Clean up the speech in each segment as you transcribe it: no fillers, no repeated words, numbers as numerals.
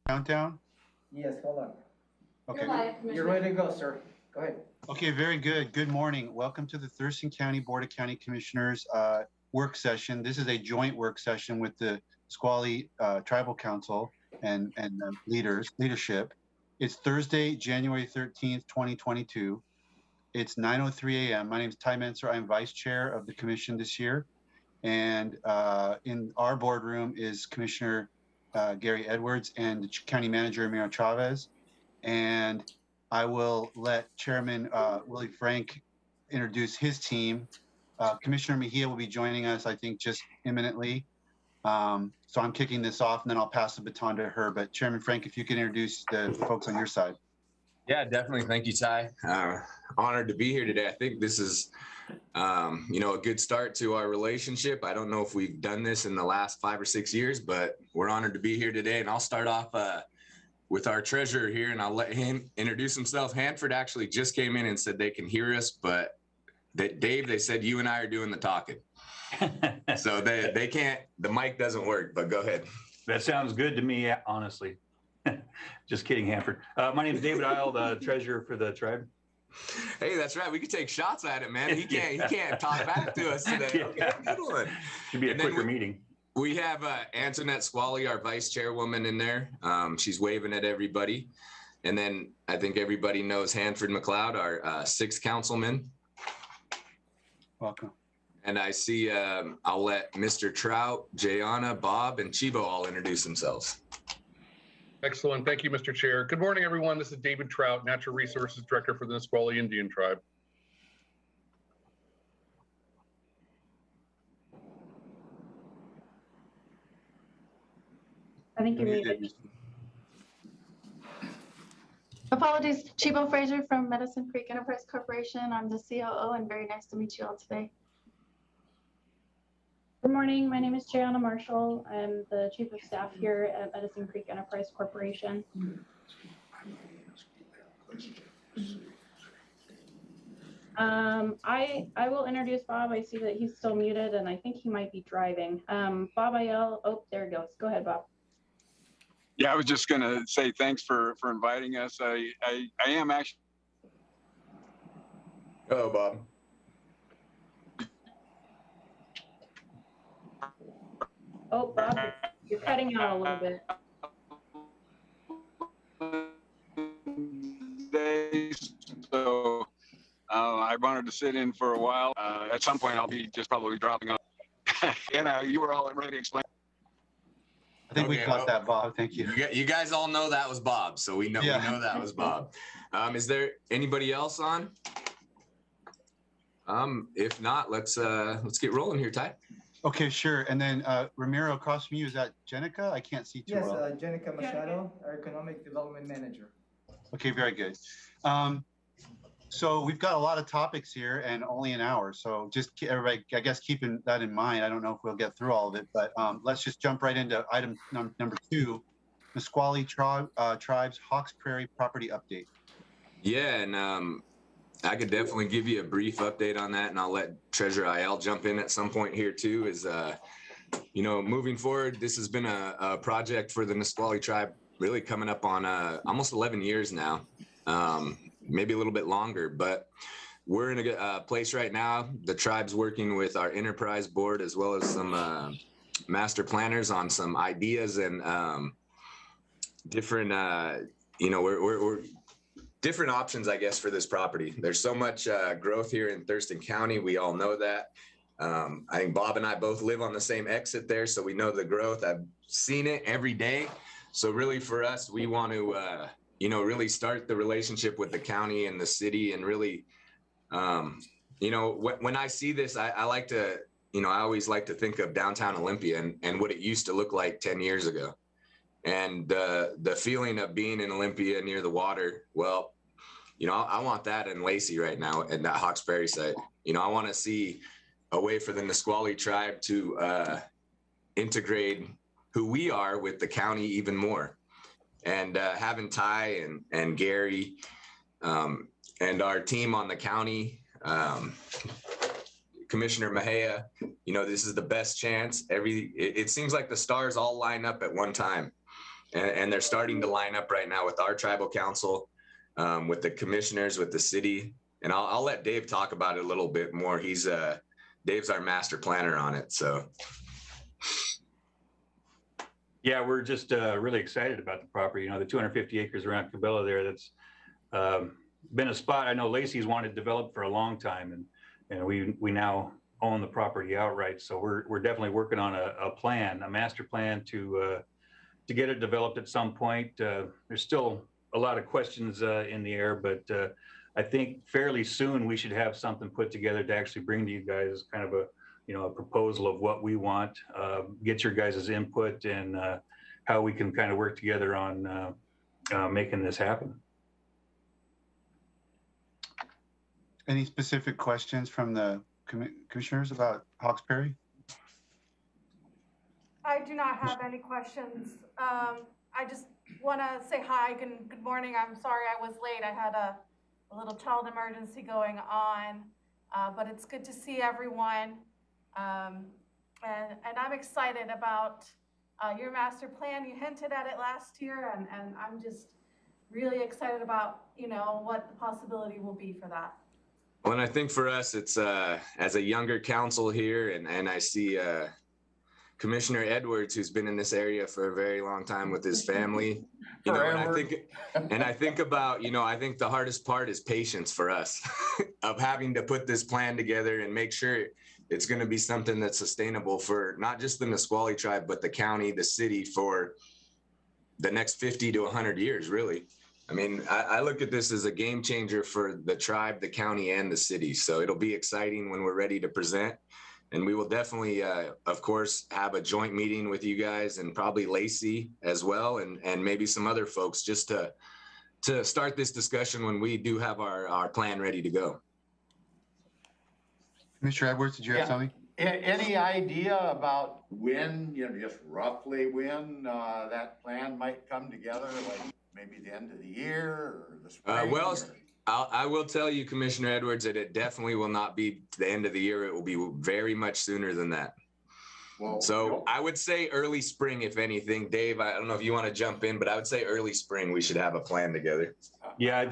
Countdown? Yes, hold on. Okay. You're ready to go, sir. Go ahead. Okay, very good. Good morning. Welcome to the Thurston County Board of County Commissioners work session. This is a joint work session with the Nisqually Tribal Council and leadership. It's Thursday, January 13th, 2022. It's 9:03 a.m. My name is Ty Menser. I'm vice chair of the commission this year. And in our boardroom is Commissioner Gary Edwards and the county manager, Mira Chavez. And I will let Chairman Willie Frank introduce his team. Commissioner Mejia will be joining us, I think, just imminently. So I'm kicking this off and then I'll pass the baton to her. But Chairman Frank, if you can introduce the folks on your side. Yeah, definitely. Thank you, Ty. Honored to be here today. I think this is, a good start to our relationship. I don't know if we've done this in the last 5 or 6 years, but we're honored to be here today. And I'll start off with our treasurer here, and I'll let him introduce himself. Hanford actually just came in and said they can hear us, but Dave, they said you and I are doing the talking. So they can't, the mic doesn't work, but go ahead. That sounds good to me, honestly. Just kidding, Hanford. My name is David Isle, the treasurer for the tribe. Hey, that's right. We could take shots at it, man. He can't talk back to us today. Yeah. Okay, good one. Should be a quicker meeting. We have Antoinette Squally, our vice chairwoman, in there. She's waving at everybody. And then I think everybody knows Hanford McLeod, our sixth councilman. Welcome. And I see I'll let Mr. Trout, Jayana, Bob, and Chivo all introduce themselves. Excellent. Thank you, Mr. Chair. Good morning, everyone. This is David Trout, Natural Resources Director for the Nisqually Indian Tribe. I think you're muted. Apologies, Chivo Fraser from Medicine Creek Enterprise Corporation. I'm the COO and very nice to meet you all today. Good morning, my name is Jayana Marshall. I'm the Chief of Staff here at Medicine Creek Enterprise Corporation. I will introduce Bob. I see that he's still muted and I think he might be driving. Bob Ayel, oh, there he goes. Go ahead, Bob. Yeah, I was just going to say thanks for inviting us. I am actually. Hello, Bob. Oh, Bob, you're cutting out a little bit. So I wanted to sit in for a while. At some point, I'll be just probably dropping off. You were all ready to explain. I think we got that, Bob. Thank you. You guys all know that was Bob, so we know Yeah. we know that was Bob. Is there anybody else on? If not, let's get rolling here, Ty. Okay, sure. And then Ramiro, across from you, is that Jenica? I can't see too Yes, well. Jenica Machado, our Economic Development Manager. Okay, very good. So we've got a lot of topics here and only an hour. So just everybody, I guess, keeping that in mind. I don't know if we'll get through all of it, but let's just jump right into item number 2, Nisqually Tribe's Hawks Prairie property update. Yeah, and I could definitely give you a brief update on that, and I'll let Treasurer Ayel jump in at some point here too. Is moving forward, this has been a project for the Nisqually Tribe, really coming up on almost 11 years now, maybe a little bit longer. But we're in a place right now. The tribe's working with our enterprise board as well as some master planners on some ideas and different. We're different options, I guess, for this property. There's so much growth here in Thurston County. We all know that. I think Bob and I both live on the same exit there, so we know the growth. I've seen it every day. So really for us, we want to, really start the relationship with the county and the city and really, when I see this, I like to, I always like to think of downtown Olympia and what it used to look like 10 years ago. And the feeling of being in Olympia near the water, well, I want that in Lacey right now at that Hawks Prairie site. I want to see a way for the Nisqually Tribe to integrate who we are with the county even more. And having Ty and Gary and our team on the county, Commissioner Mejia, this is the best chance. It seems like the stars all line up at one time. and they're starting to line up right now with our tribal council, with the commissioners, with the city. And I'll let Dave talk about it a little bit more. Dave's our master planner on it. So. Yeah, we're just really excited about the property. You know, the 250 acres around Cabela there, that's been a spot I know Lacey's wanted to develop for a long time. And we now own the property outright. So we're definitely working on a plan, a master plan to get it developed at some point. There's still a lot of questions in the air, but I think fairly soon we should have something put together to actually bring to you guys as kind of a proposal of what we want, get your guys' input, and how we can kind of work together on making this happen. Any specific questions from the commissioners about Hawkesbury? I do not have any questions. I just want to say hi, good morning. I'm sorry I was late. I had a little child emergency going on, but it's good to see everyone. And I'm excited about your master plan. You hinted at it last year, and I'm just really excited about, what the possibility will be for that. Well, and I think for us, it's as a younger council here, and I see Commissioner Edwards, who's been in this area for a very long time with his family. And I think about, I think the hardest part is patience for us of having to put this plan together and make sure it's going to be something that's sustainable for not just the Nisqually tribe, but the county, the city, for the next 50 to 100 years, really. I mean, I look at this as a game changer for the tribe, the county, and the city. So it'll be exciting when we're ready to present. And we will definitely, of course, have a joint meeting with you guys and probably Lacey as well, and maybe some other folks, just to start this discussion when we do have our plan ready to go. Mr. Edwards, did you have something? Any idea about when, just roughly when that plan might come together, like maybe the end of the year or the spring? I will tell you, Commissioner Edwards, that it definitely will not be the end of the year. It will be very much sooner than that. Well, so I would say early spring, if anything. Dave, I don't know if you want to jump in, but I would say early spring, we should have a plan together. Yeah, I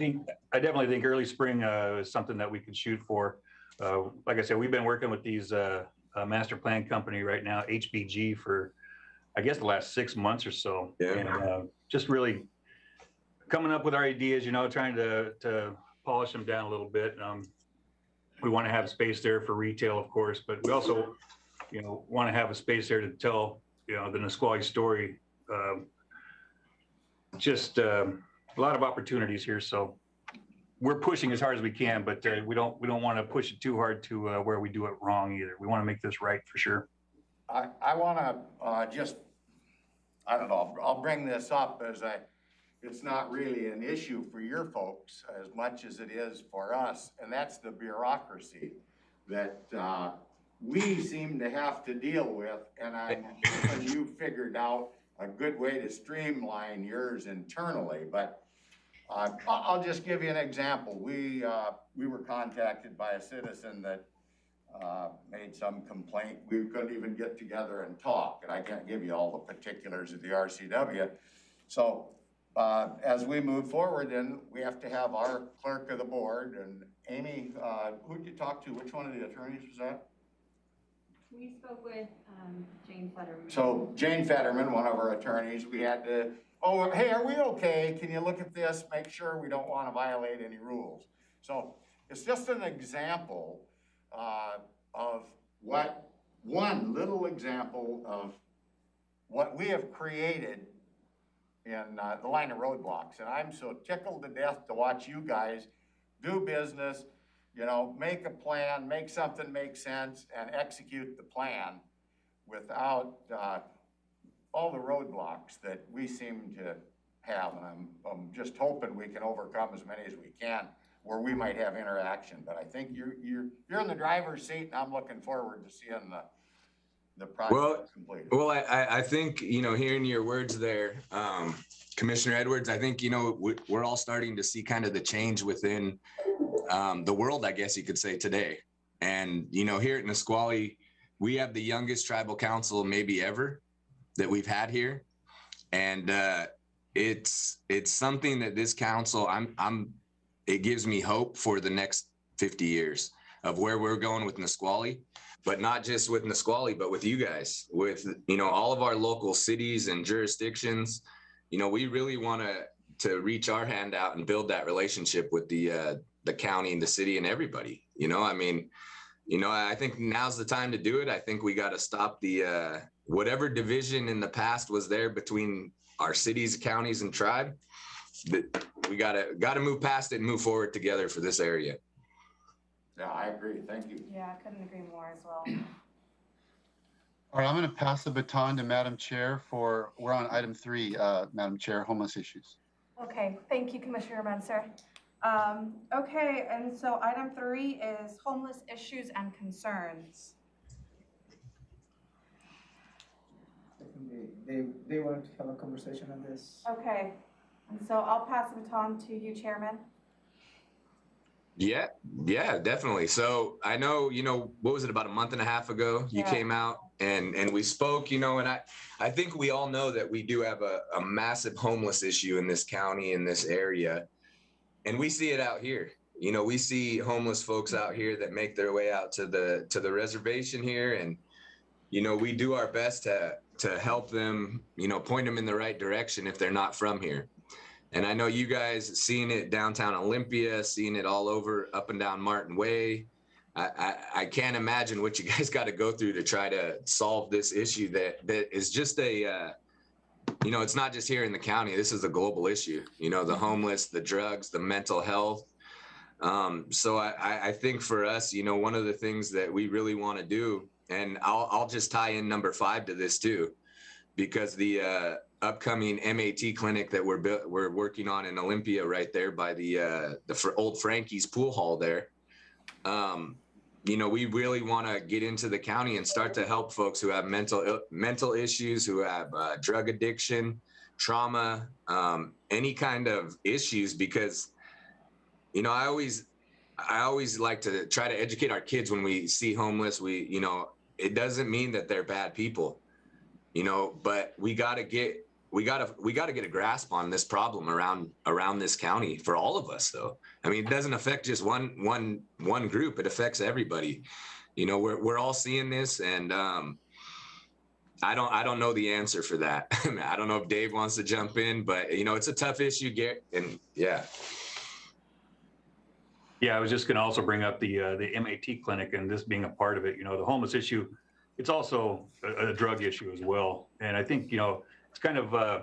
definitely think early spring is something that we could shoot for. Like I said, we've been working with these master plan company right now, HBG, for, I guess, the last 6 months or so. Yeah. And just really coming up with our ideas, trying to polish them down a little bit. We want to have space there for retail, of course, but we also, want to have a space there to tell, the Nisqually story. Just a lot of opportunities here. So we're pushing as hard as we can, but we don't want to push it too hard to where we do it wrong either. We want to make this right for sure. I want to I don't know, I'll bring this up as it's not really an issue for your folks as much as it is for us, and that's the bureaucracy that we seem to have to deal with, and you figured out a good way to streamline yours internally, but I'll just give you an example. We were contacted by a citizen that made some complaint. We couldn't even get together and talk, and I can't give you all the particulars of the RCW. So as we move forward, then we have to have our clerk of the board, and Amy, who did you talk to? Which one of the attorneys was that? We spoke with Jane Fetterman. So Jane Fetterman, one of our attorneys, we had to, oh, hey, are we okay? Can you look at this? Make sure we don't want to violate any rules. So it's just an example of one little example of what we have created in the line of roadblocks. And I'm so tickled to death to watch you guys do business, make a plan, make something make sense, and execute the plan without all the roadblocks that we seem to have. And I'm just hoping we can overcome as many as we can where we might have interaction. But I think you're in the driver's seat, and I'm looking forward to seeing the project completed. Well, I think, hearing your words there, Commissioner Edwards, I think, we're all starting to see kind of the change within the world, I guess you could say, today. And, here at Nisqually, we have the youngest tribal council maybe ever that we've had here. And it's something that this council, it gives me hope for the next 50 years of where we're going with Nisqually, but not just with Nisqually, but with you guys, with, all of our local cities and jurisdictions. We really want to reach our hand out and build that relationship with the county and the city and everybody. I think now's the time to do it. I think we got to stop the whatever division in the past was there between our cities, counties, and tribe. We got to move past it and move forward together for this area. Yeah, I agree. Thank you. Yeah, I couldn't agree more as well. All right, I'm going to pass the baton to Madam Chair we're on item 3, Madam Chair, homeless issues. Okay, thank you, Commissioner Menser. Okay, and so item 3 is homeless issues and concerns. I think they wanted to have a conversation on this. Okay, and so I'll pass the baton to you, Chairman. Yeah, definitely. So I know, what was it, about a month and a half ago, you came out and we spoke, and I think we all know that we do have a massive homeless issue in this county, in this area. And we see it out here. We see homeless folks out here that make their way out to the reservation here. And, we do our best to help them, point them in the right direction if they're not from here. And I know you guys seeing it downtown Olympia, seeing it all over up and down Martin Way. I can't imagine what you guys got to go through to try to solve this issue that is just it's not just here in the county. This is a global issue, the homeless, the drugs, the mental health. So I think for us, one of the things that we really want to do, and I'll just tie in number 5 to this too, because the upcoming MAT clinic that we're working on in Olympia, right there by the old Frankie's pool hall there. We really want to get into the county and start to help folks who have mental issues, who have drug addiction, trauma, any kind of issues, because, I always like to try to educate our kids when we see homeless. It doesn't mean that they're bad people, but we got to get a grasp on this problem around this county for all of us, though. I mean, it doesn't affect just one group. It affects everybody. We're all seeing this, and I don't know the answer for that. I don't know if Dave wants to jump in, but it's a tough issue, and yeah. Yeah, I was just going to also bring up the MAT clinic and this being a part of it. The homeless issue, it's also a drug issue as well. And I think, it's kind of, I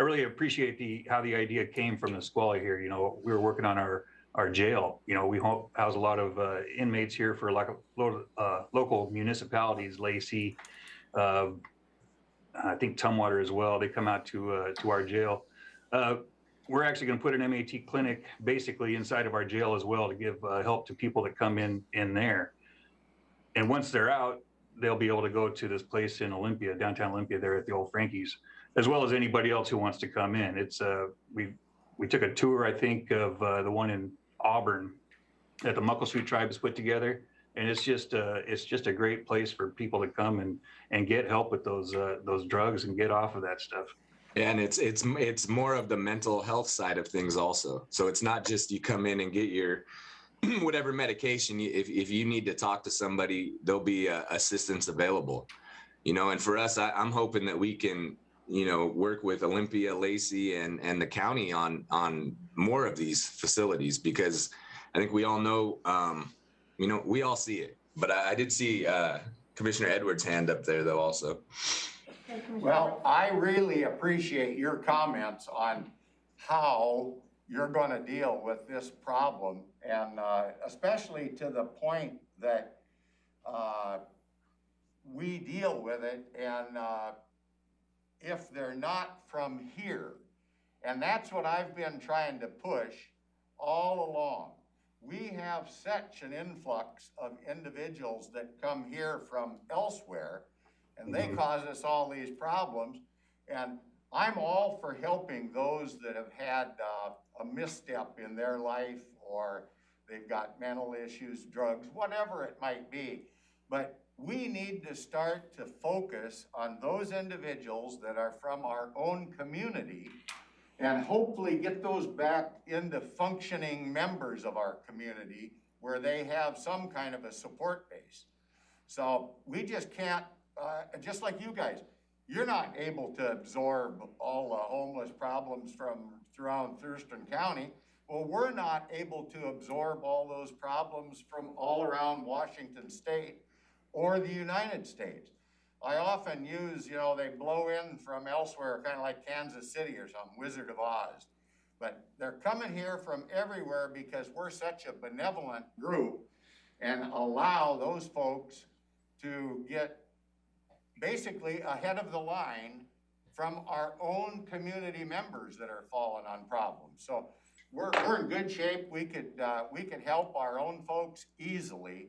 really appreciate how the idea came from Nisqually here. We were working on our jail. We house a lot of inmates here for local municipalities, Lacey, I think Tumwater as well. They come out to our jail. We're actually going to put an MAT clinic basically inside of our jail as well to give help to people that come in there. And once they're out, they'll be able to go to this place in Olympia, downtown Olympia, there at the old Frankie's, as well as anybody else who wants to come in. It's we took a tour, I think, of the one in Auburn that the Nisqually tribe has put together, and it's just a great place for people to come and get help with those drugs and get off of that stuff. And it's more of the mental health side of things also. So it's not just you come in and get your whatever medication. If you need to talk to somebody, there'll be assistance available. And for us, I'm hoping that we can, work with Olympia, Lacey, and the county on more of these facilities, because I think we all know, we all see it. But I did see Commissioner Edwards' hand up there, though, also. Well, I really appreciate your comments on how you're going to deal with this problem, and especially to the point that we deal with it, and if they're not from here, and that's what I've been trying to push all along. We have such an influx of individuals that come here from elsewhere, and they cause us all these problems. And I'm all for helping those that have had a misstep in their life, or they've got mental issues, drugs, whatever it might be. But we need to start to focus on those individuals that are from our own community and hopefully get those back into functioning members of our community where they have some kind of a support base. So we just can't, just like you guys, you're not able to absorb all the homeless problems from throughout Thurston County. Well, we're not able to absorb all those problems from all around Washington State or the United States. I often use, you know, they blow in from elsewhere, kind of like Kansas City or something, Wizard of Oz. But they're coming here from everywhere because we're such a benevolent group and allow those folks to get basically ahead of the line from our own community members that are falling on problems. So we're in good shape. We could help our own folks easily,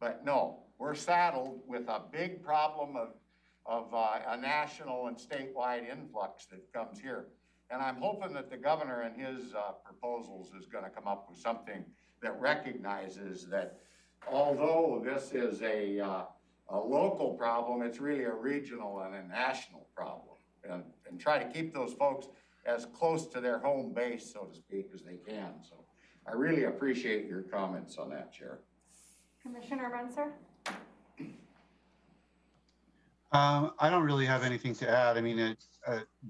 but no, we're saddled with a big problem of a national and statewide influx that comes here. And I'm hoping that the governor and his proposals is going to come up with something that recognizes that although this is a local problem, it's really a regional and a national problem, and try to keep those folks as close to their home base, so to speak, as they can. So I really appreciate your comments on that, Chair. Commissioner Menser? I don't really have anything to add. I mean,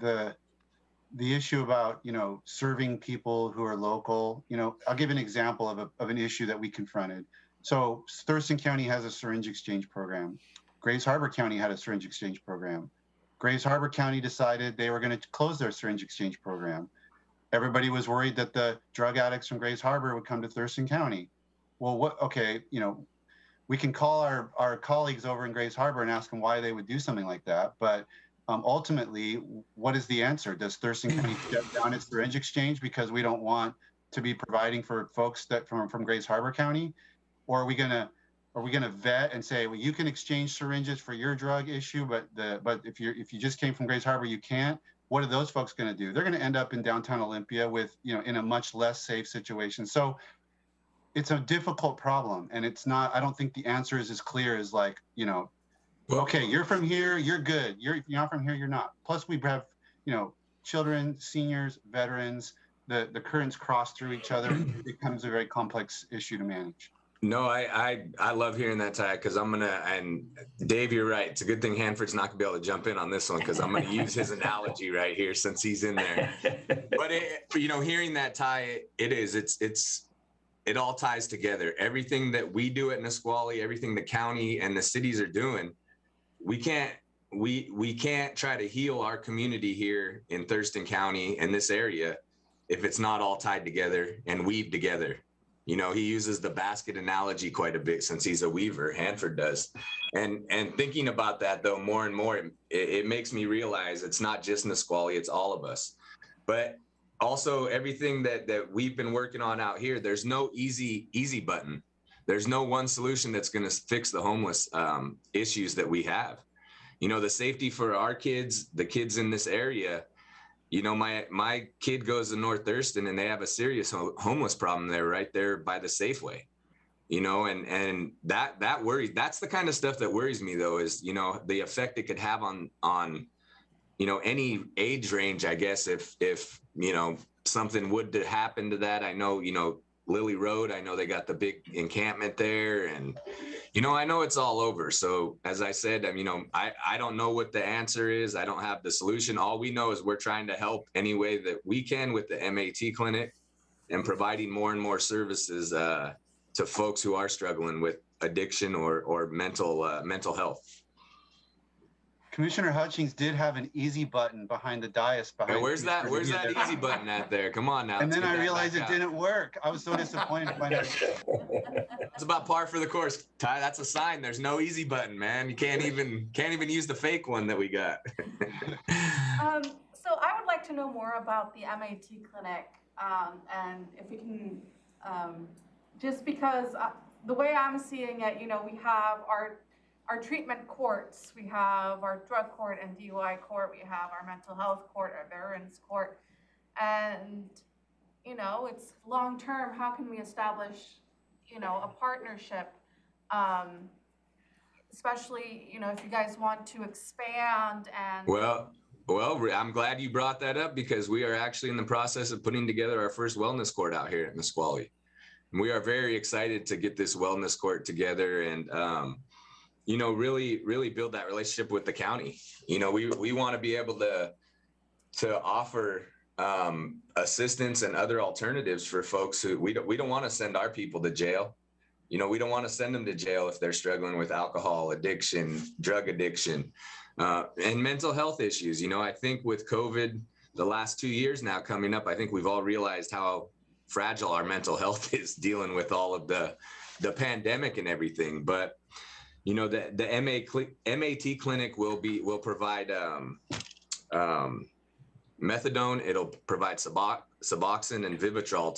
the issue about, you know, serving people who are local, you know, I'll give an example of an issue that we confronted. So Thurston County has a syringe exchange program. Grays Harbor County had a syringe exchange program. Grays Harbor County decided they were going to close their syringe exchange program. Everybody was worried that the drug addicts from Grays Harbor would come to Thurston County. Well, okay, you know, we can call our colleagues over in Grays Harbor and ask them why they would do something like that. But ultimately, what is the answer? Does Thurston County shut down its syringe exchange because we don't want to be providing for folks that from Grays Harbor County? Or are we gonna vet and say, well, you can exchange syringes for your drug issue, but if you just came from Grays Harbor, you can't? What are those folks going to do? They're going to end up in downtown Olympia with, you know, in a much less safe situation. So it's a difficult problem, and it's not. I don't think the answer is as clear as, like, you know, okay, you're from here, you're good. You're not from here, you're not. Plus, we have, you know, children, seniors, veterans. The currents cross through each other. It becomes a very complex issue to manage. No, I love hearing that, Ty, because and Dave, you're right. It's a good thing Hanford's not gonna be able to jump in on this one, because I'm gonna use his analogy right here since he's in there. But you know, hearing that, Ty, it all ties together. Everything that we do at Nisqually, everything the county and the cities are doing, we can't try to heal our community here in Thurston County and this area if it's not all tied together and weaved together. You know, he uses the basket analogy quite a bit since he's a weaver. Hanford does. And thinking about that, though, more and more, it makes me realize it's not just Nisqually, it's all of us. But also everything that we've been working on out here, there's no easy button. There's no one solution that's going to fix the homeless issues that we have. You know, the safety for our kids, the kids in this area. You know, my kid goes to North Thurston and they have a serious homeless problem there, right there by the Safeway. You know, and that worries. That's the kind of stuff that worries me, though, is, you know, the effect it could have on you know, any age range, I guess, if you know, something would to happen to that. I know, you know, Lily Road, I know they got the big encampment there, and, you know, I know it's all over. So as I said, you know, I don't know what the answer is. I don't have the solution. All we know is we're trying to help any way that we can with the MAT clinic and providing more and more services to folks who are struggling with addiction or mental health. Commissioner Hutchings did have an easy button behiand the dais. Where's that easy button at there? Come on now. And then I realized it didn't work. I was so disappointed to find out. It's about par for the course, Ty. That's a sign. There's no easy button, man. You can't even use the fake one that we got. So I would like to know more about the MAT clinic, and if we can, just because the way I'm seeing it, you know, we have our treatment courts, we have our drug court and DUI court, we have our mental health court, our veterans court, and, you know, it's long-term. How can we establish, you know, a partnership especially, you know, if you guys want to expand and. Well, I'm glad you brought that up because we are actually in the process of putting together our first wellness court out here at Nisqually. We are very excited to get this wellness court together and, you know, really build that relationship with the county. You know, we want to be able to offer assistance and other alternatives for folks who we don't want to send our people to jail. You know, we don't want to send them to jail if they're struggling with alcohol addiction, drug addiction, and mental health issues. You know, I think with COVID, the last 2 years now coming up, I think we've all realized how fragile our mental health is dealing with all of the pandemic and everything. But, you know, the MAT clinic will provide methadone. It'll provide Suboxone and Vivitrol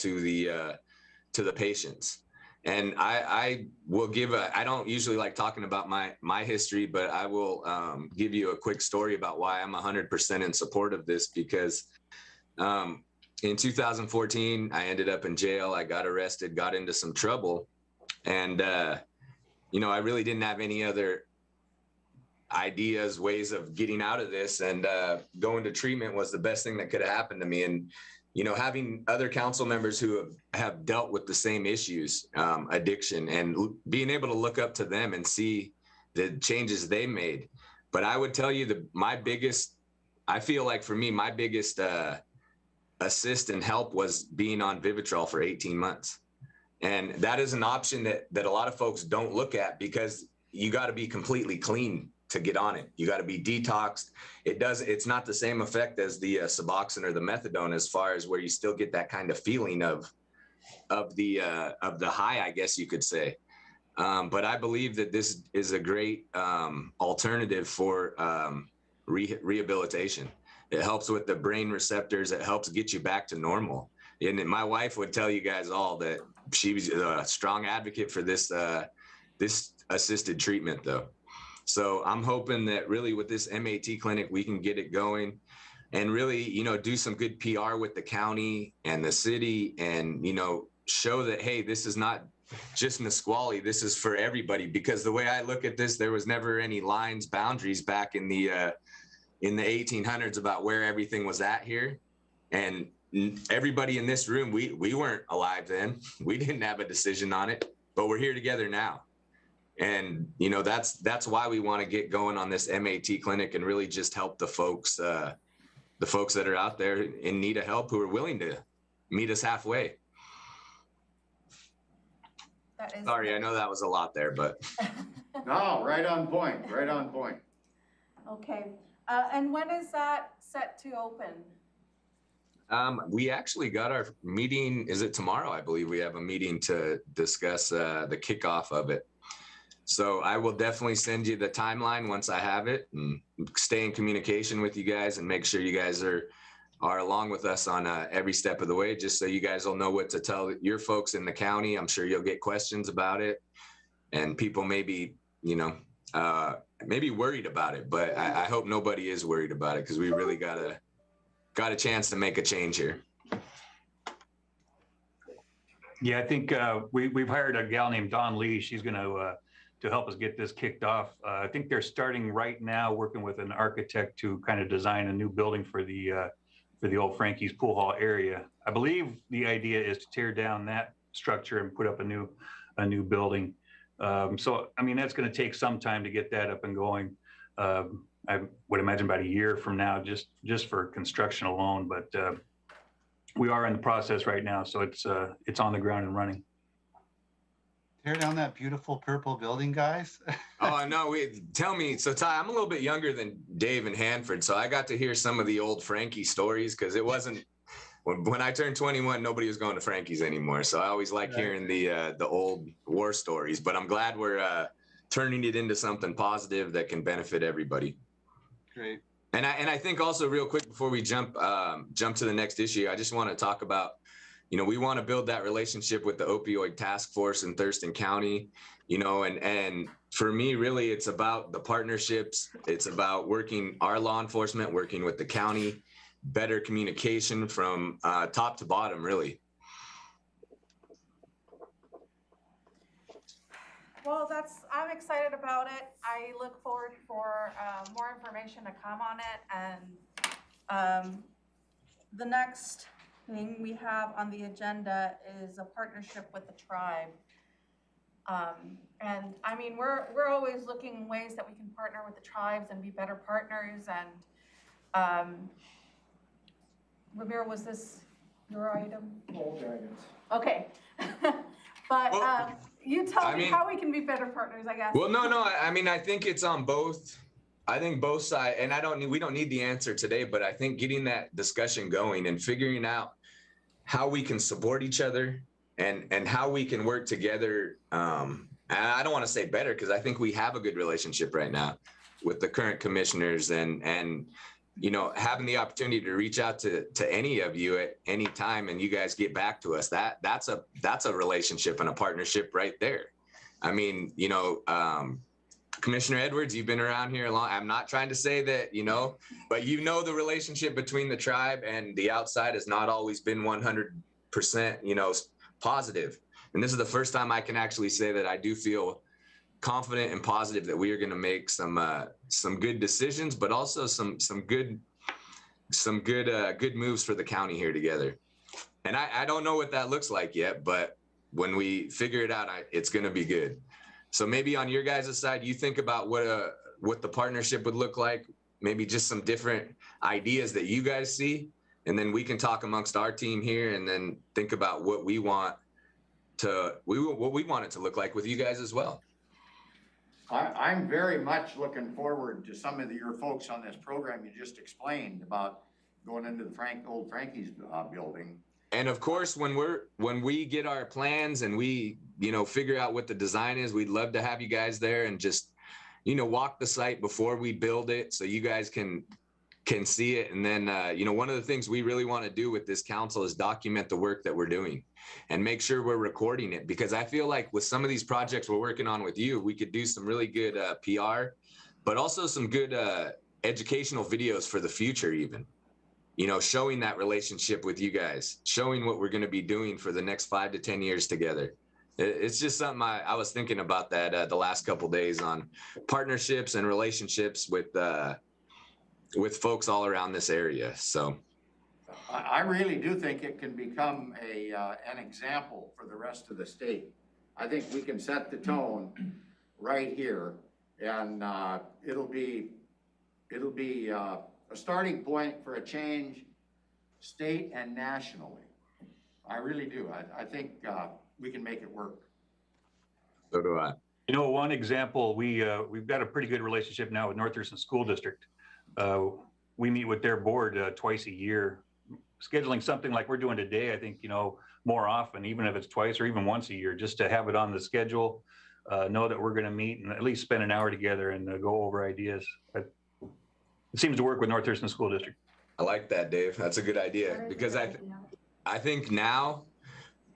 to the patients. And I will give I don't usually like talking about my history, but I will give you a quick story about why I'm 100% in support of this, because in 2014, I ended up in jail. I got arrested, got into some trouble. And, you know, I really didn't have any other ideas, ways of getting out of this. And going to treatment was the best thing that could have happened to me. And, you know, having other council members who have dealt with the same issues, addiction, and being able to look up to them and see the changes they made. But I would tell you I feel like for me, my biggest assist and help was being on Vivitrol for 18 months. And that is an option that a lot of folks don't look at, because you got to be completely clean to get on it. You got to be detoxed. It's not the same effect as the Suboxone or the methadone, as far as where you still get that kind of feeling of the high, I guess you could say. But I believe that this is a great alternative for rehabilitation. It helps with the brain receptors. It helps get you back to normal. And my wife would tell you guys all that she was a strong advocate for this assisted treatment, though. So I'm hoping that really with this MAT clinic, we can get it going and really, you know, do some good PR with the county and the city, and, you know, show that, hey, this is not just Nisqually, this is for everybody. Because the way I look at this, there was never any lines, boundaries back in the 1800s about where everything was at here. And everybody in this room, we weren't alive then. We didn't have a decision on it, but we're here together now. And, you know, that's why we want to get going on this MAT clinic and really just help the folks that are out there in need of help, who are willing to meet us halfway. Sorry, I know that was a lot there, but. No, right on point, right on point. Okay, and when is that set to open? We actually got our meeting, is it tomorrow? I believe we have a meeting to discuss the kickoff of it. So I will definitely send you the timeline once I have it, and stay in communication with you guys and make sure you guys are along with us on every step of the way, just so you guys will know what to tell your folks in the county. I'm sure you'll get questions about it, and people may be, you know, maybe worried about it, but I hope nobody is worried about it, because we really got a chance to make a change here. Yeah, I think we've hired a gal named Dawn Lee. She's going to help us get this kicked off. I think they're starting right now working with an architect to kind of design a new building for the old Frankie's Pool Hall area. I believe the idea is to tear down that structure and put up a new building. So, I mean, that's going to take some time to get that up and going. I would imagine about a year from now, just for construction alone. But we are in the process right now, so it's on the ground and running. Tear down that beautiful purple building, guys. Oh, no, tell me. So, Ty, I'm a little bit younger than Dave and Hanford, so I got to hear some of the old Frankie stories, because it wasn't, when I turned 21, nobody was going to Frankie's anymore. So I always like hearing the old war stories, but I'm glad we're turning it into something positive that can benefit everybody. Great. And I think also, real quick before we jump to the next issue, I just want to talk about, you know, we want to build that relationship with the opioid task force in Thurston County, you know, and for me, really, it's about the partnerships. It's about our law enforcement, working with the county, better communication from top to bottom, really. Well, I'm excited about it. I look forward for more information to come on it. And the next thing we have on the agenda is a partnership with the tribe. And I mean, we're always looking ways that we can partner with the tribes and be better partners. And Ramiro, was this your item? All the items. Okay. But Well, you tell I me mean- how we can be better partners, I guess. Well, no. I mean, I think it's on both. I think both sides, and we don't need the answer today, but I think getting that discussion going and figuring out how we can support each other and how we can work together. And I don't want to say better, because I think we have a good relationship right now with the current commissioners, and you know, having the opportunity to reach out to any of you at any time and you guys get back to us, that's a relationship and a partnership right there. I mean, you know, Commissioner Edwards, you've been around here a long. I'm not trying to say that, you know, but you know, the relationship between the tribe and the outside has not always been 100%, you know, positive. And this is the first time I can actually say that I do feel confident and positive that we are going to make some good decisions, but also some good moves for the county here together. And I don't know what that looks like yet, but when we figure it out, it's going to be good. So maybe on your guys' side, you think about what the partnership would look like, maybe just some different ideas that you guys see, and then we can talk amongst our team here and then think about what we want it to look like with you guys as well. I'm very much looking forward to some of your folks on this program you just explained about going into the old Frankie's building. And of course, when we get our plans and we, you know, figure out what the design is, we'd love to have you guys there and just, you know, walk the site before we build it so you guys can see it. And then, you know, one of the things we really want to do with this council is document the work that we're doing and make sure we're recording it, because I feel like with some of these projects we're working on with you, we could do some really good PR, but also some good educational videos for the future even. You know, showing that relationship with you guys, showing what we're going to be doing for the next 5 to 10 years together. It's just something I was thinking about that the last couple of days on partnerships and relationships with folks all around this area. So I really do think it can become an example for the rest of the state. I think we can set the tone right here, and it'll be a starting point for a change, state and nationally. I really do. I think we can make it work. So do I. You know, one example, we've got a pretty good relationship now with North Thurston School District. We meet with their board twice a year, scheduling something like we're doing today. I think, you know, more often, even if it's twice or even once a year, just to have it on the schedule, know that we're going to meet and at least spend an hour together and go over ideas. It seems to work with North Thurston School District. I like that, Dave. That's a good idea, because I think now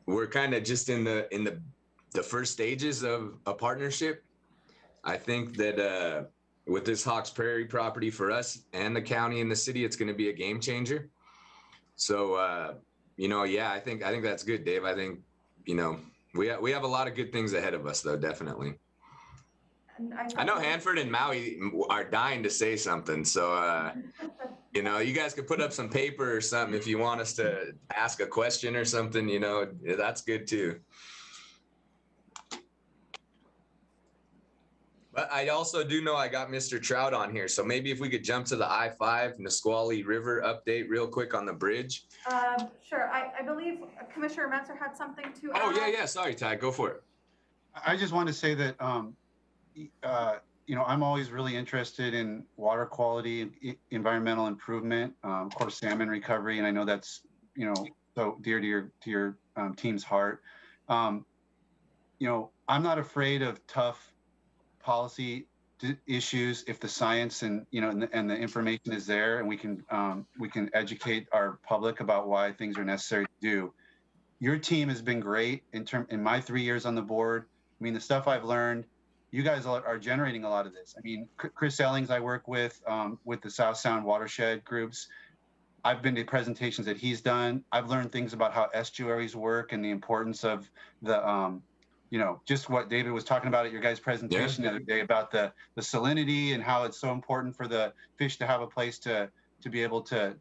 we're kind of just in the first stages of a partnership. I think that with this Hawks Prairie property for us and the county and the city, it's going to be a game changer. So, you know, yeah, I think that's good, Dave. I think, you know, we have a lot of good things ahead of us, though, definitely. I know Hanford and Maui are dying to say something. So, you know, you guys could put up some paper or something if you want us to ask a question or something, you know, that's good too. But I also do know I got Mr. Trout on here. So maybe if we could jump to the I-5 Nisqually River update real quick on the bridge. Sure. I believe Commissioner Metzer had something to add. Oh, yeah. Sorry, Ty, go for it. I just want to say that, you know, I'm always really interested in water quality and environmental improvement, of course, salmon recovery. And I know that's, you know, so dear to your team's heart. You know, I'm not afraid of tough policy issues if the science and, you know, and the information is there, and we can educate our public about why things are necessary to do. Your team has been great in my 3 years on the board. I mean, the stuff I've learned, you guys are generating a lot of this. I mean, Chris Ellings, I work with the South Sound watershed groups. I've been to presentations that he's done. I've learned things about how estuaries work and the importance of the just what David was talking about at your guys' presentation the other day about the salinity and how it's so important for the fish to have a place to be able to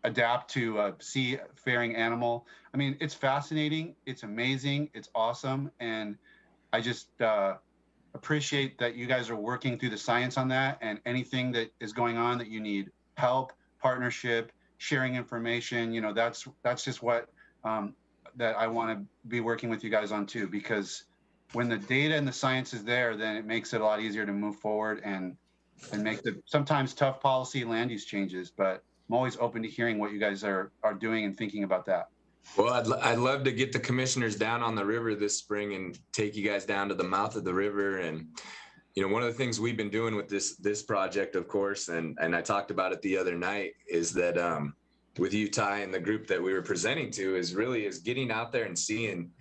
adapt to a seafaring animal. I mean, it's fascinating, it's amazing, it's awesome, and I just appreciate that you guys are working through the science on that, and anything that is going on that you need help, partnership, sharing information, that's just what that I want to be working with you guys on too, because when the data and the science is there, then it makes it a lot easier to move forward and make the sometimes tough policy land use changes. But I'm always open to hearing what you guys are doing and thinking about that. Well, I'd love to get the commissioners down on the river this spring and take you guys down to the mouth of the river. And, one of the things we've been doing with this project, of course, and I talked about it the other night, is that with you, Ty, and the group that we were presenting to is getting out there and seeing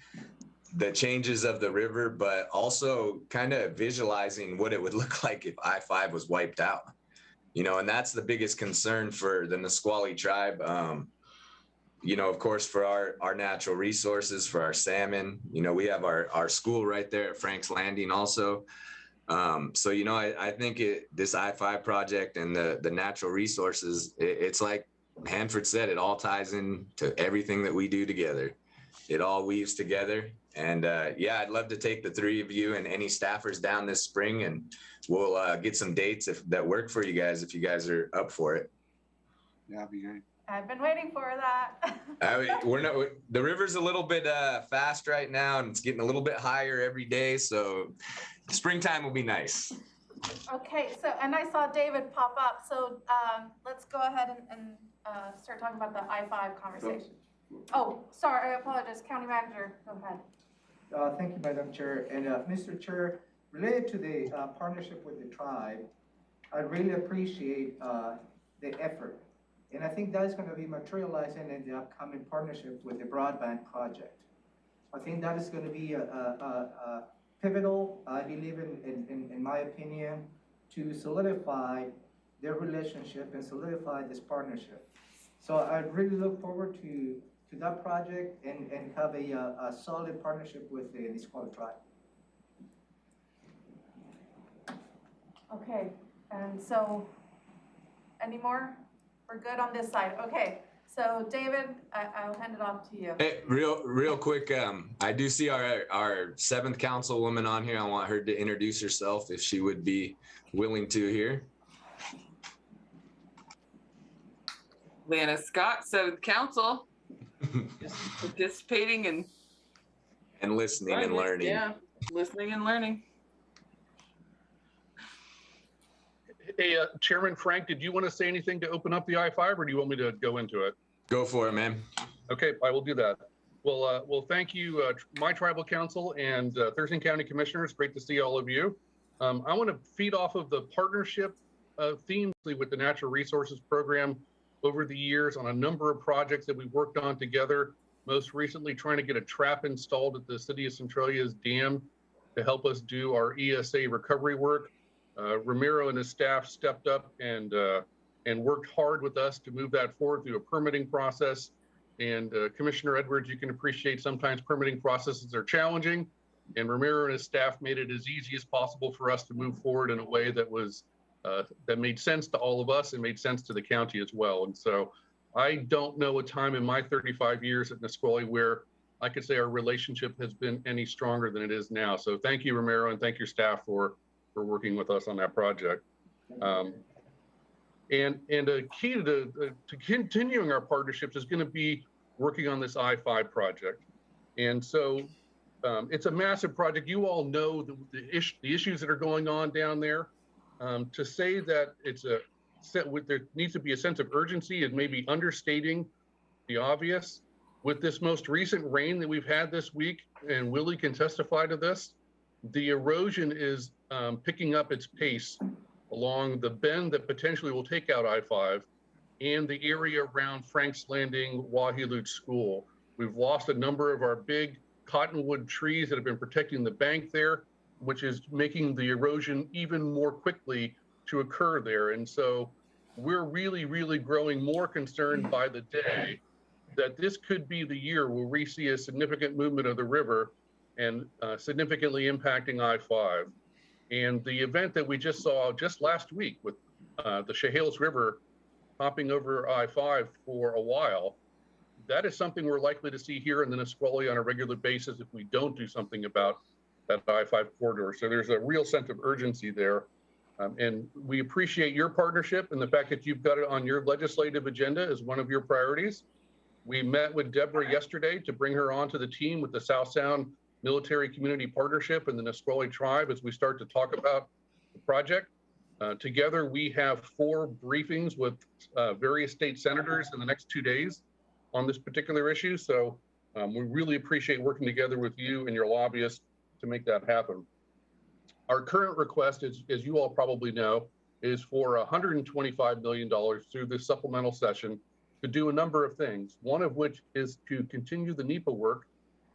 the changes of the river, but also kind of visualizing what it would look like if I-5 was wiped out, and that's the biggest concern for the Nisqually tribe. Of course, for our natural resources, for our salmon, we have our school right there at Frank's Landing also. So, I think this I-5 project and the natural resources, it's like Hanford said, it all ties into everything that we do together. It all weaves together. And I'd love to take the three of you and any staffers down this spring, and we'll get some dates that work for you guys if you guys are up for it. Yeah, that'd be great. I've been waiting for that. The river's a little bit fast right now, and it's getting a little bit higher every day. So springtime will be nice. Okay, and I saw David pop up. So let's go ahead and start talking about the I-5 conversation. Oh, sorry, I apologize. County Manager, go ahead. Thank you, Madam Chair. And Mr. Chair, related to the partnership with the tribe, I really appreciate the effort. And I think that is going to be materializing in the upcoming partnership with the broadband project. I think that is going to be a pivotal, I believe, in my opinion, to solidify their relationship and solidify this partnership. So I really look forward to that project and have a solid partnership with the Nisqually tribe. Okay, and so any more? We're good on this side. Okay, so David, I'll hand it off to you. Hey, real quick, I do see our seventh councilwoman on here. I want her to introduce herself if she would be willing to here. Lana Scott, Seventh Council, just participating and listening and learning. Yeah, listening and learning. Hey, Chairman Frank, did you want to say anything to open up the I-5, or do you want me to go into it? Go for it, man. Okay, I will do that. Well, thank you, my tribal council and Thurston County Commissioners. Great to see all of you. I want to feed off of the partnership theme with the Natural Resources Program over the years on a number of projects that we've worked on together. Most recently, trying to get a trap installed at the City of Centralia's dam to help us do our ESA recovery work. Ramiro and his staff stepped up and worked hard with us to move that forward through a permitting process. And Commissioner Edwards, you can appreciate sometimes permitting processes are challenging, and Ramiro and his staff made it as easy as possible for us to move forward in a way that was that made sense to all of us and made sense to the county as well. And so I don't know a time in my 35 years at Nisqually where I could say our relationship has been any stronger than it is now. So thank you, Ramiro, and thank your staff for working with us on that project. And a key to continuing our partnerships is going to be working on this I-5 project. And so it's a massive project. You all know the issues that are going on down there. To say that there needs to be a sense of urgency is maybe understating the obvious. With this most recent rain that we've had this week, and Willie can testify to this, the erosion is picking up its pace along the bend that potentially will take out I-5 and the area around Frank's Landing, Wahilut School. We've lost a number of our big cottonwood trees that have been protecting the bank there, which is making the erosion even more quickly to occur there. And so we're really, really growing more concerned by the day that this could be the year where we see a significant movement of the river. and significantly impacting I-5. And the event that we just saw just last week with the Chehalis River hopping over I-5 for a while, that is something we're likely to see here in the Nisqually on a regular basis if we don't do something about that I-5 corridor. So there's a real sense of urgency there. And we appreciate your partnership and the fact that you've got it on your legislative agenda as one of your priorities. We met with Deborah yesterday to bring her onto the team with the South Sound Military Community Partnership and the Nisqually Tribe as we start to talk about the project. Together, we have 4 briefings with various state senators in the next 2 days on this particular issue. So we really appreciate working together with you and your lobbyists to make that happen. Our current request, as you all probably know, is for $125 million through this supplemental session to do a number of things, one of which is to continue the NEPA work,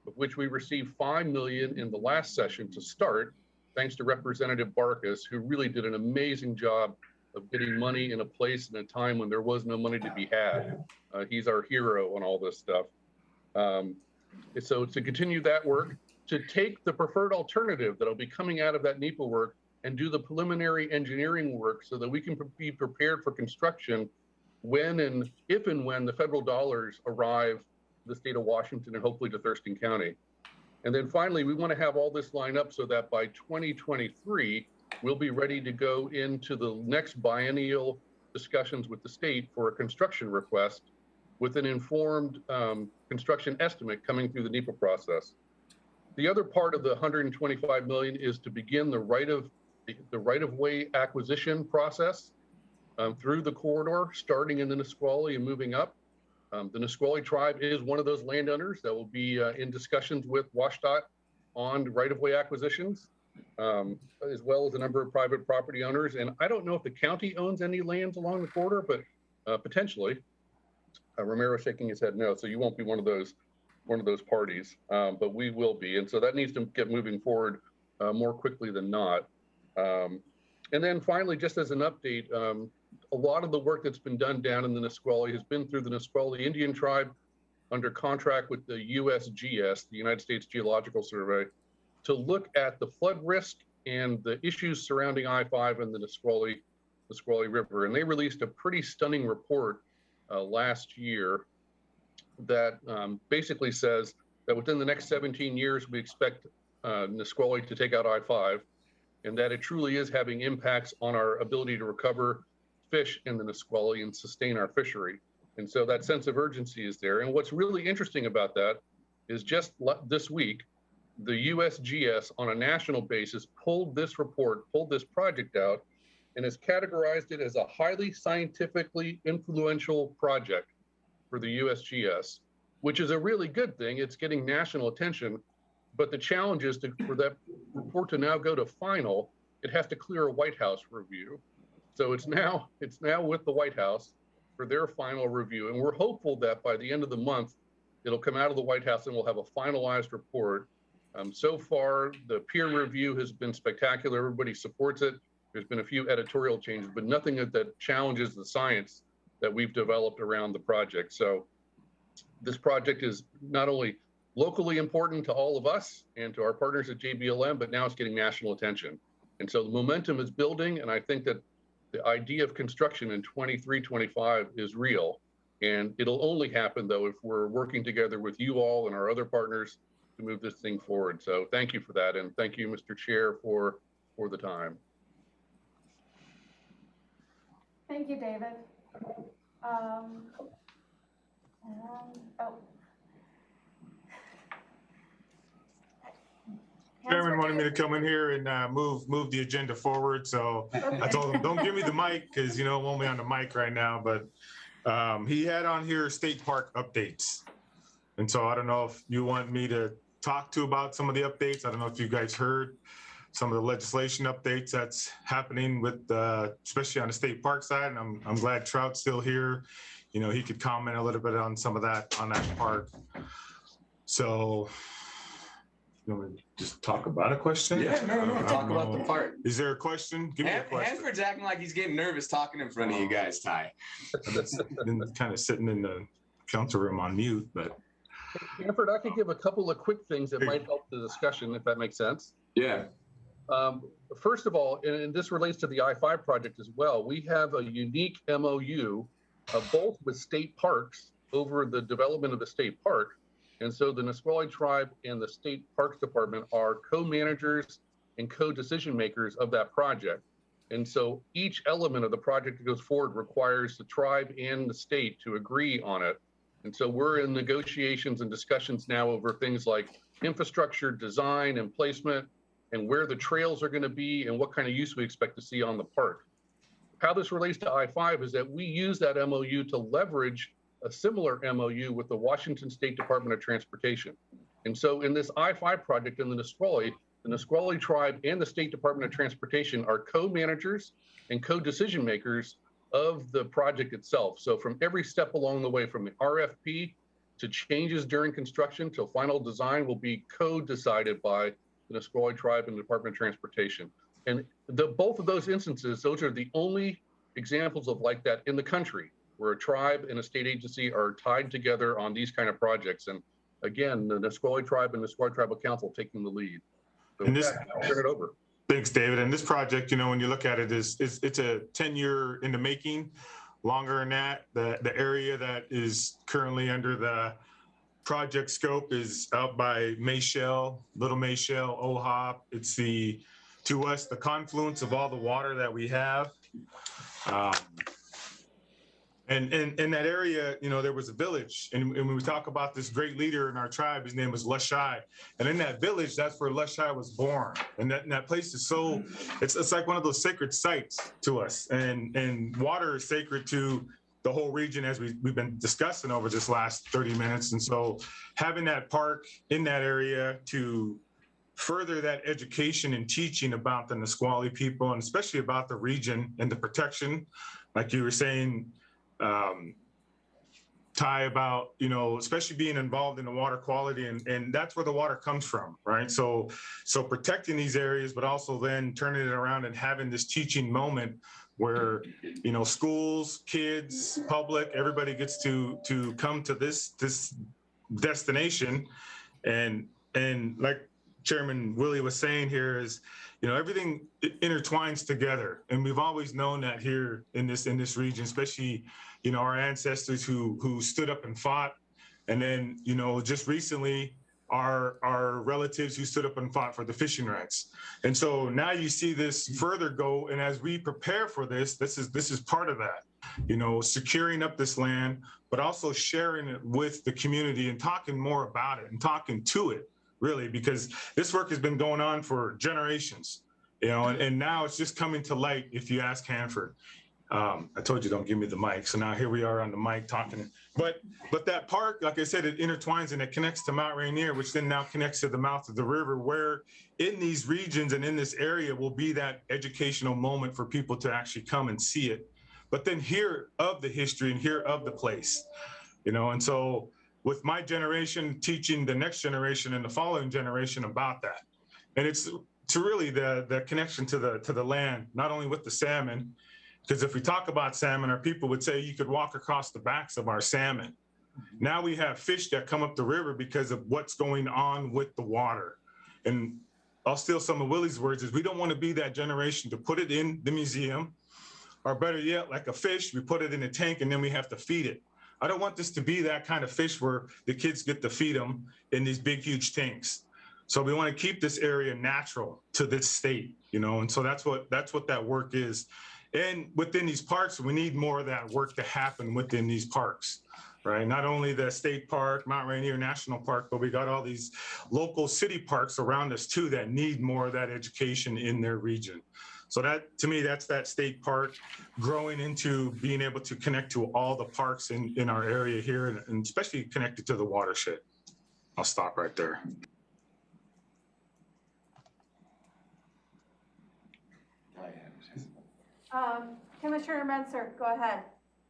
of which we received $5 million in the last session to start, thanks to Representative Barkas, who really did an amazing job of getting money in a place and a time when there was no money to be had. He's our hero on all this stuff. So to continue that work, to take the preferred alternative that'll be coming out of that NEPA work and do the preliminary engineering work so that we can be prepared for construction when and if and when the federal dollars arrive to the state of Washington and hopefully to Thurston County. And then finally, we want to have all this lined up so that by 2023, we'll be ready to go into the next biennial discussions with the state for a construction request with an informed construction estimate coming through the NEPA process. The other part of the $125 million is to begin the right-of-way acquisition process through the corridor, starting in the Nisqually and moving up. The Nisqually Tribe is one of those landowners that will be in discussions with WSDOT on right-of-way acquisitions, as well as a number of private property owners. And I don't know if the county owns any lands along the corridor, but potentially. Romero's shaking his head no, so you won't be one of those parties, but we will be. And so that needs to get moving forward more quickly than not. And then finally, just as an update, a lot of the work that's been done down in the Nisqually has been through the Nisqually Indian Tribe under contract with the USGS, the United States Geological Survey, to look at the flood risk and the issues surrounding I-5 and the Nisqually River. And they released a pretty stunning report last year that basically says that within the next 17 years, we expect Nisqually to take out I-5, and that it truly is having impacts on our ability to recover fish in the Nisqually and sustain our fishery. And so that sense of urgency is there. And what's really interesting about that is just this week, the USGS on a national basis pulled this project out and has categorized it as a highly scientifically influential project for the USGS, which is a really good thing. It's getting national attention, but the challenge is for that report to now go to final, it has to clear a White House review. So it's now with the White House for their final review. And we're hopeful that by the end of the month, it'll come out of the White House and we'll have a finalized report. So far, the peer review has been spectacular. Everybody supports it. There's been a few editorial changes, but nothing that challenges the science that we've developed around the project. So this project is not only locally important to all of us and to our partners at JBLM, but now it's getting national attention. And so the momentum is building, and I think that the idea of construction in 23, 25 is real. And it'll only happen, though, if we're working together with you all and our other partners to move this thing forward. So thank you for that. And thank you, Mr. Chair, for the time. Thank you, David. Chairman wanted me to come in here and move the agenda forward. So I told him, don't give me the mic because, you know, it won't be on the mic right now. But he had on here state park updates. And so I don't know if you want me to talk about some of the updates. I don't know if you guys heard some of the legislation updates that's happening with, especially on the state park side. And I'm glad Trout's still here. You know, he could comment a little bit on some of that, on that part. So you want me to just talk about a question? Yeah, no, talk about the part. Is there a question? Give me a question. Hanford's acting like he's getting nervous talking in front of you guys, Ty. Been kind of sitting in the council room on mute, but Hanford, I could give a couple of quick things that might help the discussion, if that makes sense. Yeah. First of all, and this relates to the I-5 project as well, we have a unique MOU both with state parks over the development of the state park. And so the Nisqually Tribe and the State Parks Department are co-managers and co-decision makers of that project. And so each element of the project that goes forward requires the tribe and the state to agree on it. And so we're in negotiations and discussions now over things like infrastructure design and placement and where the trails are going to be and what kind of use we expect to see on the park. How this relates to I-5 is that we use that MOU to leverage a similar MOU with the Washington State Department of Transportation. And so in this I-5 project in the Nisqually Tribe and the State Department of Transportation are co-managers and co-decision makers of the project itself. So from every step along the way, from the RFP to changes during construction till final design will be co-decided by the Nisqually Tribe and the Department of Transportation. And both of those instances, those are the only examples of like that in the country, where a tribe and a state agency are tied together on these kind of projects. And again, the Nisqually Tribe and the Nisqually Tribal Council taking the lead. So And this, I'll turn it over. Thanks, David. And this project, you know, when you look at it, it's a 10-year in the making, longer than that. The area that is currently under the project scope is out by Mayshell, Little Mayshell, OHOP. It's to us, the confluence of all the water that we have. And in that area, you know, there was a village. And when we talk about this great leader in our tribe, his name was Lushai. And in that village, that's where Lushai was born. And that place is so, it's like one of those sacred sites to us. And water is sacred to the whole region, as we've been discussing over this last 30 minutes. And so having that park in that area to further that education and teaching about the Nisqually people, and especially about the region and the protection, like you were saying, Ty, about, you know, especially being involved in the water quality, and that's where the water comes from, right? So protecting these areas, but also then turning it around and having this teaching moment where, you know, schools, kids, public, everybody gets to come to this destination. And like Chairman Willie was saying here is, you know, everything intertwines together. And we've always known that here in this region, especially, you know, our ancestors who stood up and fought. And then, you know, just recently, our relatives who stood up and fought for the fishing rights. And so now you see this further go. And as we prepare for this is part of that, you know, securing up this land, but also sharing it with the community and talking more about it and talking to it, really, because this work has been going on for generations, you know, and now it's just coming to light, if you ask Hanford. I told you, don't give me the mic. So now here we are on the mic talking. But that park, like I said, it intertwines and it connects to Mount Rainier, which then now connects to the mouth of the river, where in these regions and in this area will be that educational moment for people to actually come and see it, but then hear of the history and hear of the place, you know. And so with my generation teaching the next generation and the following generation about that, and it's to really the connection to the land, not only with the salmon, because if we talk about salmon, our people would say you could walk across the backs of our salmon. Now we have fish that come up the river because of what's going on with the water. And I'll steal some of Willie's words, is we don't want to be that generation to put it in the museum, or better yet, like a fish, we put it in a tank and then we have to feed it. I don't want this to be that kind of fish where the kids get to feed them in these big, huge tanks. So we want to keep this area natural to this state, you know, and so that's what that work is. And within these parks, we need more of that work to happen within these parks, right? Not only the state park, Mount Rainier National Park, but we got all these local city parks around us too that need more of that education in their region. So that, to me, that's that state park growing into being able to connect to all the parks in our area here, and especially connected to the watershed. I'll stop right there. Commissioner Menser, go ahead.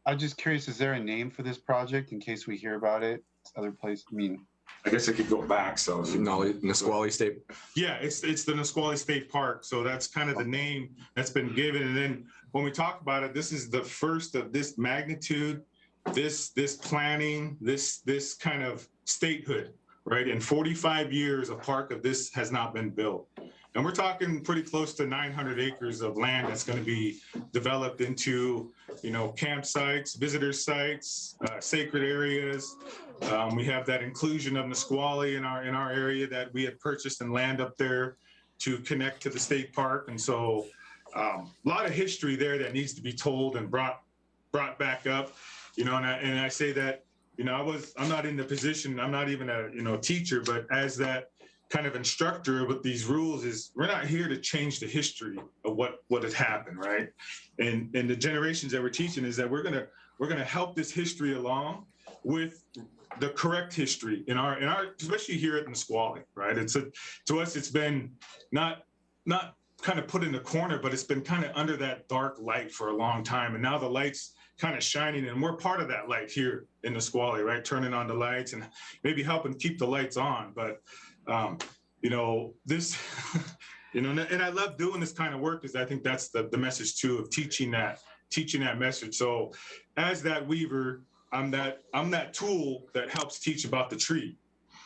I'm just curious, is there a name for this project in case we hear about it other places? I mean, I guess it could go back. So Nisqually State. Yeah, it's the Nisqually State Park. So that's kind of the name that's been given. And then when we talk about it, this is the first of this magnitude, this planning, this kind of statehood, right? In 45 years, a park of this has not been built. And we're talking pretty close to 900 acres of land that's going to be developed into, campsites, visitor sites, sacred areas. We have that inclusion of Nisqually in our area that we had purchased and land up there to connect to the state park. And so a lot of history there that needs to be told and brought back up, and I say that, I'm not in the position, I'm not even a teacher, but as that kind of instructor with these rules is we're not here to change the history of what has happened, right? And the generations that we're teaching is that we're gonna help this history along with the correct history in our especially here at Nisqually, right? To us it's been not kind of put in the corner, but it's been kind of under that dark light for a long time, and now the light's kind of shining, and we're part of that light here in Nisqually, right? Turning on the lights and maybe helping keep the lights on, but this, and I love doing this kind of work because I think that's the message too of teaching that message. So as that weaver, I'm that tool that helps teach about the tree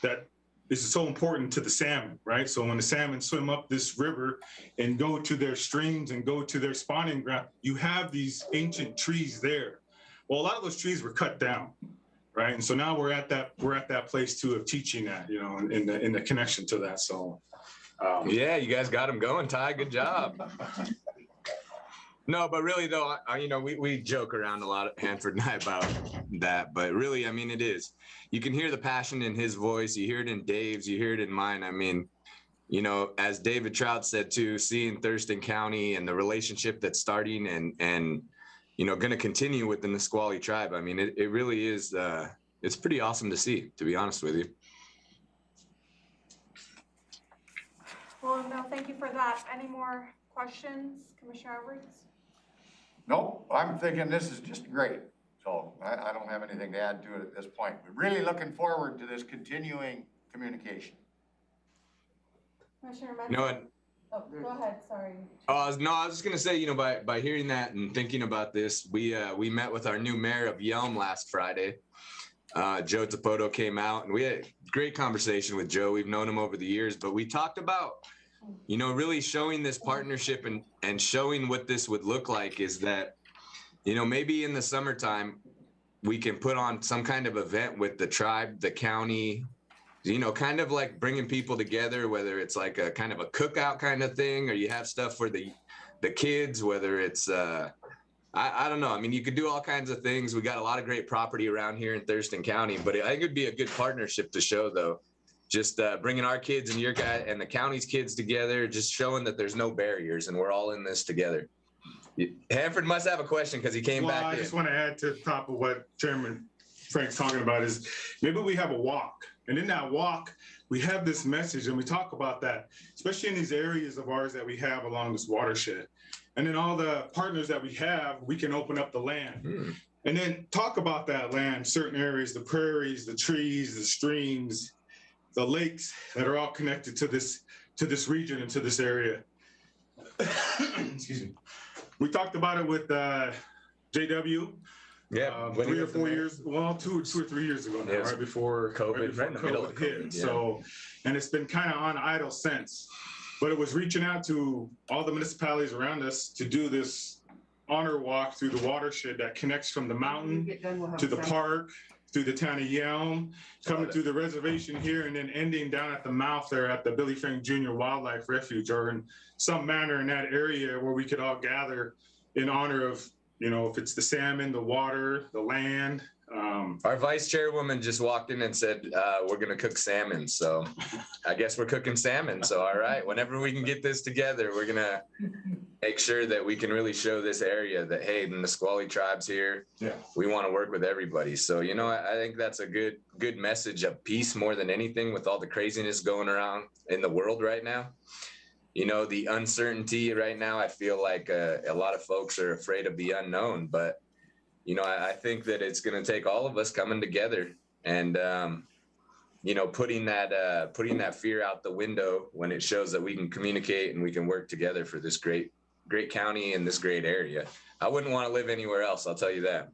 that is so important to the salmon, right? So when the salmon swim up this river and go to their streams and go to their spawning ground, you have these ancient trees there. Well, a lot of those trees were cut down, right? And so now we're at that place too of teaching that, in the connection to that. So yeah, you guys got them going, Ty. Good job. No, but really though, we joke around a lot, Hanford and I, about that, but really, it is. You can hear the passion in his voice. You hear it in Dave's. You hear it in mine. As David Trout said too, seeing Thurston County and the relationship that's starting and going to continue with the Nisqually tribe. It really is. It's pretty awesome to see, to be honest with you. Well, no, thank you for that. Any more questions, Commissioner Edwards? Nope, I'm thinking this is just great. So I don't have anything to add to it at this point. We're really looking forward to this continuing communication. Commissioner Mendes? Oh, go ahead, sorry. I was just gonna say, by hearing that and thinking about this, we met with our new mayor of Yelm last Friday. Joe Tapoto came out and we had a great conversation with Joe. We've known him over the years, but we talked about, really showing this partnership and showing what this would look like is that, maybe in the summertime, we can put on some kind of event with the tribe, the county, kind of like bringing people together, whether it's like a kind of a cookout kind of thing, or you have stuff for the kids, whether it's, I don't know. You could do all kinds of things. We got a lot of great property around here in Thurston County, but I think it'd be a good partnership to show though. Just bringing our kids and your guy and the county's kids together, just showing that there's no barriers and we're all in this together. Hanford must have a question because he came back in. I just want to add to the top of what Chairman Frank's talking about is maybe we have a walk, and in that walk, we have this message and we talk about that, especially in these areas of ours that we have along this watershed. And then all the partners that we have, we can open up the land and then talk about that land, certain areas, the prairies, the trees, the streams, the lakes that are all connected to this region and to this area. Excuse me. We talked about it with JW. Yeah, 3 or 4 years, well, two or 3 years ago now, right before COVID hit. Yeah. So, and it's been kind of on idle since. But it was reaching out to all the municipalities around us to do this honor walk through the watershed that connects from the mountain to the park, through the town of Yelm, coming through the reservation here, and then ending down at the mouth there at the Billy Frank Jr. Wildlife Refuge, or in some manner in that area where we could all gather in honor of, if it's the salmon, the water, the land. Our vice chairwoman just walked in and said, we're going to cook salmon. So I guess we're cooking salmon. So, all right, whenever we can get this together, we're going to make sure that we can really show this area that, hey, the Nisqually tribe's here. Yeah. We want to work with everybody. So, I think that's a good message of peace more than anything with all the craziness going around in the world right now. The uncertainty right now, I feel like a lot of folks are afraid of the unknown, but I think that it's going to take all of us coming together and, putting that fear out the window when it shows that we can communicate and we can work together for this great county and this great area. I wouldn't want to live anywhere else. I'll tell you that.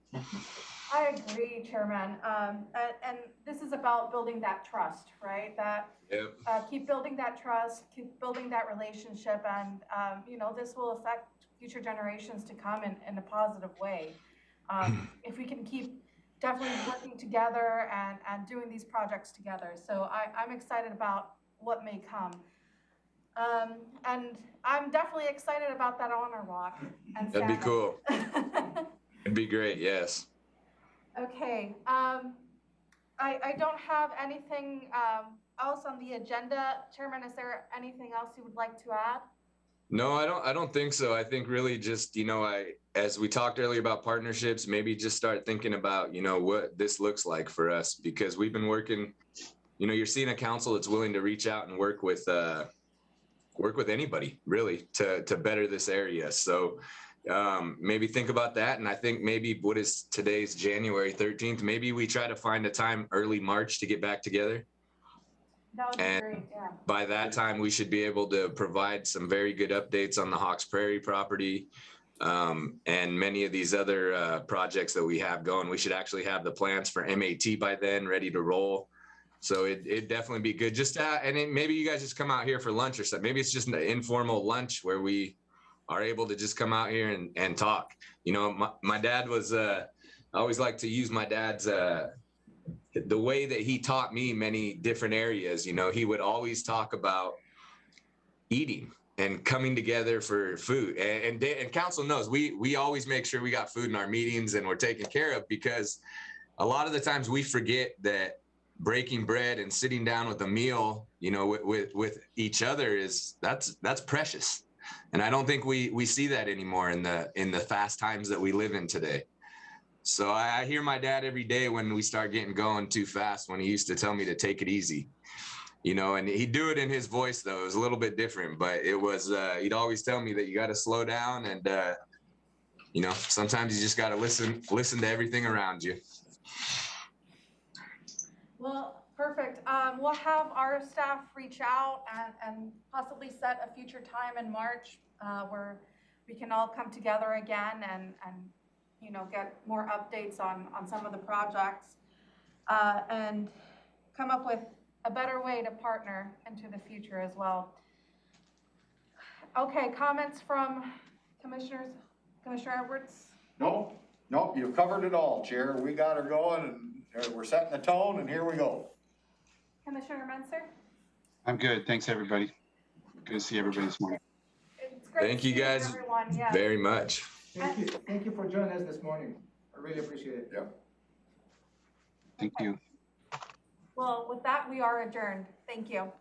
I agree, Chairman. And this is about building that trust, right? That Yep. keep building that trust, keep building that relationship, and you know, this will affect future generations to come in a positive way. If we can keep definitely working together and doing these projects together. So I'm excited about what may come. And I'm definitely excited about that honor walk. And That'd be salmon. cool. It'd be great. Yes. Okay. I don't have anything else on the agenda. Chairman, is there anything else you would like to add? No, I don't think so. I think really just, you know, as we talked earlier about partnerships, maybe just start thinking about, you know, what this looks like for us, because we've been working, you know, you're seeing a council that's willing to reach out and work with anybody really to better this area. So maybe think about that. And I think maybe what is today's January 13th, maybe we try to find a time early March to get back together. That would be great, yeah. By that time, we should be able to provide some very good updates on the Hawks Prairie property and many of these other projects that we have going. We should actually have the plans for MAT by then ready to roll. So it'd definitely be good just to, and maybe you guys just come out here for lunch or something. Maybe it's just an informal lunch where we are able to just come out here and talk. You know, my dad was, I always like to use my dad's, the way that he taught me many different areas. You know, he would always talk about eating and coming together for food. And council knows we always make sure we got food in our meetings and we're taken care of, because a lot of the times we forget that breaking bread and sitting down with a meal, you know, with each other that's precious. And I don't think we see that anymore in the fast times that we live in today. So I hear my dad every day when we start getting going too fast, when he used to tell me to take it easy, you know, and he'd do it in his voice though. It was a little bit different, but it was, he'd always tell me that you got to slow down and, you know, sometimes you just got to listen to everything around you. Well, perfect. We'll have our staff reach out and possibly set a future time in March where we can all come together again and you know, get more updates on some of the projects and come up with a better way to partner into the future as well. Okay, comments from commissioners? Commissioner Edwards? Nope, you've covered it all, Chair. We got her going and we're setting the tone and here we go. Commissioner Menser? I'm good. Thanks, everybody. Good to see everybody this morning. It's great Thank to you see guys everyone. Yes. very much. Thank you for joining us this morning. I really appreciate it. Yep. Thank you. Well, with that, we are adjourned. Thank you.